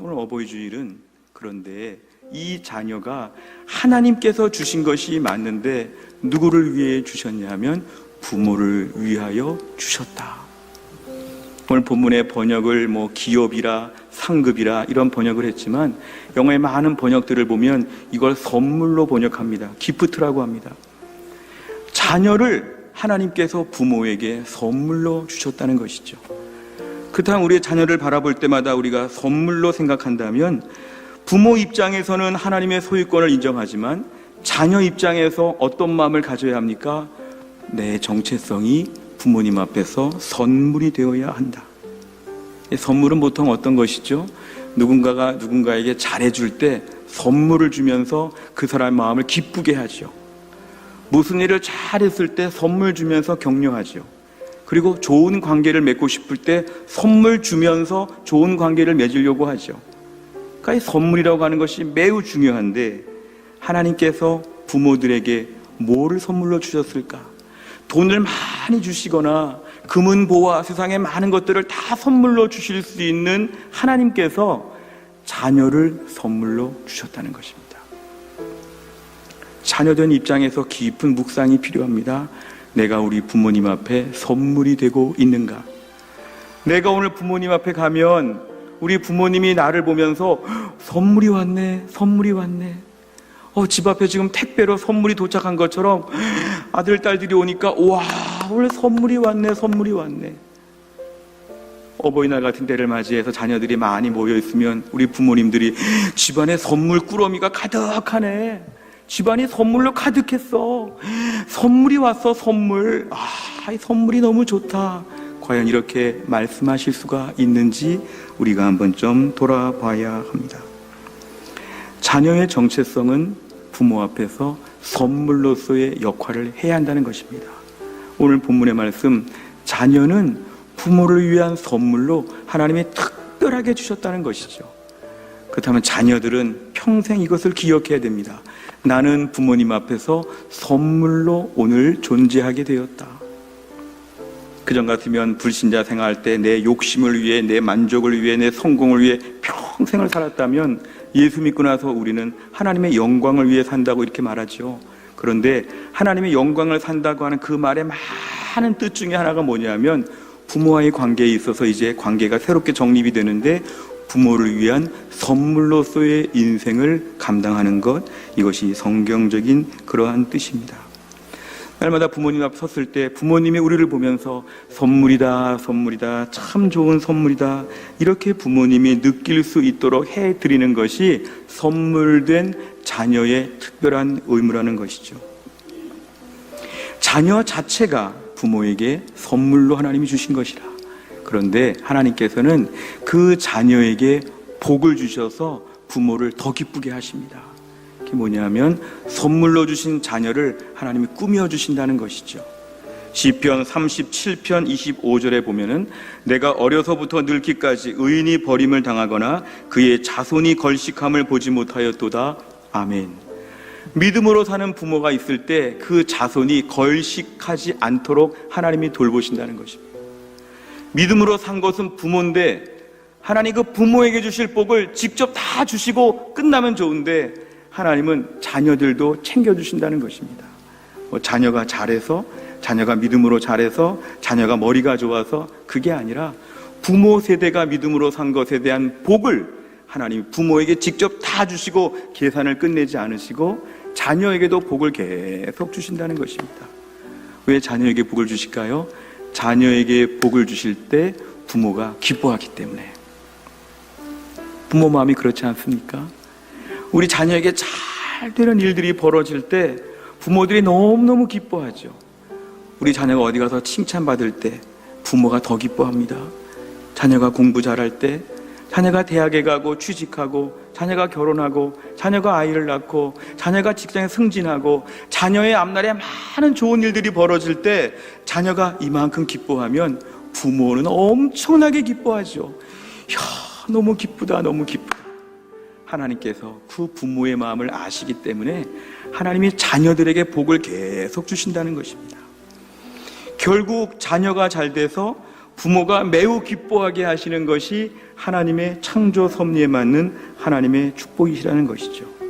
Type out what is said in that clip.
오늘 어버이 주일은 그런데 이 자녀가 하나님께서 주신 것이 맞는데 누구를 위해 주셨냐 하면 부모를 위하여 주셨다. 오늘 본문의 번역을 기업이라 상급이라 이런 번역을 했지만 영어의 많은 번역들을 보면 이걸 선물로 번역합니다. 기프트라고 합니다. 자녀를 하나님께서 부모에게 선물로 주셨다는 것이죠. 그렇다면 우리의 자녀를 바라볼 때마다 우리가 선물로 생각한다면 부모 입장에서는 하나님의 소유권을 인정하지만 자녀 입장에서 어떤 마음을 가져야 합니까? 내 정체성이 부모님 앞에서 선물이 되어야 한다. 선물은 보통 어떤 것이죠? 누군가가 누군가에게 잘해줄 때 선물을 주면서 그 사람의 마음을 기쁘게 하죠. 무슨 일을 잘했을 때 선물 주면서 격려하죠. 그리고 좋은 관계를 맺고 싶을 때 선물 주면서 좋은 관계를 맺으려고 하죠. 그러니까 이 선물이라고 하는 것이 매우 중요한데 하나님께서 부모들에게 뭐를 선물로 주셨을까? 돈을 많이 주시거나 금은보화 세상의 많은 것들을 다 선물로 주실 수 있는 하나님께서 자녀를 선물로 주셨다는 것입니다. 자녀된 입장에서 깊은 묵상이 필요합니다. 내가 우리 부모님 앞에 선물이 되고 있는가? 내가 오늘 부모님 앞에 가면 우리 부모님이 나를 보면서 선물이 왔네, 선물이 왔네. 집 앞에 지금 택배로 선물이 도착한 것처럼 아들, 딸들이 오니까 와, 오늘 선물이 왔네, 선물이 왔네. 어버이날 같은 때를 맞이해서 자녀들이 많이 모여있으면 우리 부모님들이 집안에 선물 꾸러미가 가득하네. 집안이 선물로 가득했어. 선물이 왔어, 선물. 이 선물이 너무 좋다. 과연 이렇게 말씀하실 수가 있는지 우리가 한번 좀 돌아봐야 합니다. 자녀의 정체성은 부모 앞에서 선물로서의 역할을 해야 한다는 것입니다. 오늘 본문의 말씀, 자녀는 부모를 위한 선물로 하나님이 특별하게 주셨다는 것이죠. 그렇다면 자녀들은 평생 이것을 기억해야 됩니다. 나는 부모님 앞에서 선물로 오늘 존재하게 되었다. 그전 같으면 불신자 생활할 때 내 욕심을 위해, 내 만족을 위해, 내 성공을 위해 평생을 살았다면 예수 믿고 나서 우리는 하나님의 영광을 위해 산다고 이렇게 말하죠. 그런데 하나님의 영광을 산다고 하는 그 말의 많은 뜻 중에 하나가 뭐냐면 부모와의 관계에 있어서 이제 관계가 새롭게 정립이 되는데 부모를 위한 선물로서의 인생을 감당하는 것, 이것이 성경적인 그러한 뜻입니다. 날마다 부모님 앞에 섰을 때 부모님이 우리를 보면서 선물이다, 선물이다, 참 좋은 선물이다, 이렇게 부모님이 느낄 수 있도록 해드리는 것이 선물된 자녀의 특별한 의무라는 것이죠. 자녀 자체가 부모에게 선물로 하나님이 주신 것이라. 그런데 하나님께서는 그 자녀에게 복을 주셔서 부모를 더 기쁘게 하십니다. 그게 뭐냐면 선물로 주신 자녀를 하나님이 꾸며 주신다는 것이죠. 시편 37편 25절에 보면은 내가 어려서부터 늙기까지 의인이 버림을 당하거나 그의 자손이 걸식함을 보지 못하였도다. 아멘. 믿음으로 사는 부모가 있을 때 그 자손이 걸식하지 않도록 하나님이 돌보신다는 것입니다. 믿음으로 산 것은 부모인데 하나님 그 부모에게 주실 복을 직접 다 주시고 끝나면 좋은데 하나님은 자녀들도 챙겨주신다는 것입니다. 자녀가 잘해서, 자녀가 믿음으로 잘해서, 자녀가 머리가 좋아서 그게 아니라 부모 세대가 믿음으로 산 것에 대한 복을 하나님이 부모에게 직접 다 주시고 계산을 끝내지 않으시고 자녀에게도 복을 계속 주신다는 것입니다. 왜 자녀에게 복을 주실까요? 자녀에게 복을 주실 때 부모가 기뻐하기 때문에. 부모 마음이 그렇지 않습니까? 우리 자녀에게 잘 되는 일들이 벌어질 때 부모들이 너무너무 기뻐하죠. 우리 자녀가 어디 가서 칭찬받을 때 부모가 더 기뻐합니다. 자녀가 공부 잘할 때, 자녀가 대학에 가고 취직하고, 자녀가 결혼하고, 자녀가 아이를 낳고, 자녀가 직장에 승진하고, 자녀의 앞날에 많은 좋은 일들이 벌어질 때 자녀가 이만큼 기뻐하면 부모는 엄청나게 기뻐하죠. 이야, 너무 기쁘다, 너무 기쁘다. 하나님께서 그 부모의 마음을 아시기 때문에 하나님이 자녀들에게 복을 계속 주신다는 것입니다. 결국 자녀가 잘 돼서 부모가 매우 기뻐하게 하시는 것이 하나님의 창조 섭리에 맞는 하나님의 축복이시라는 것이죠.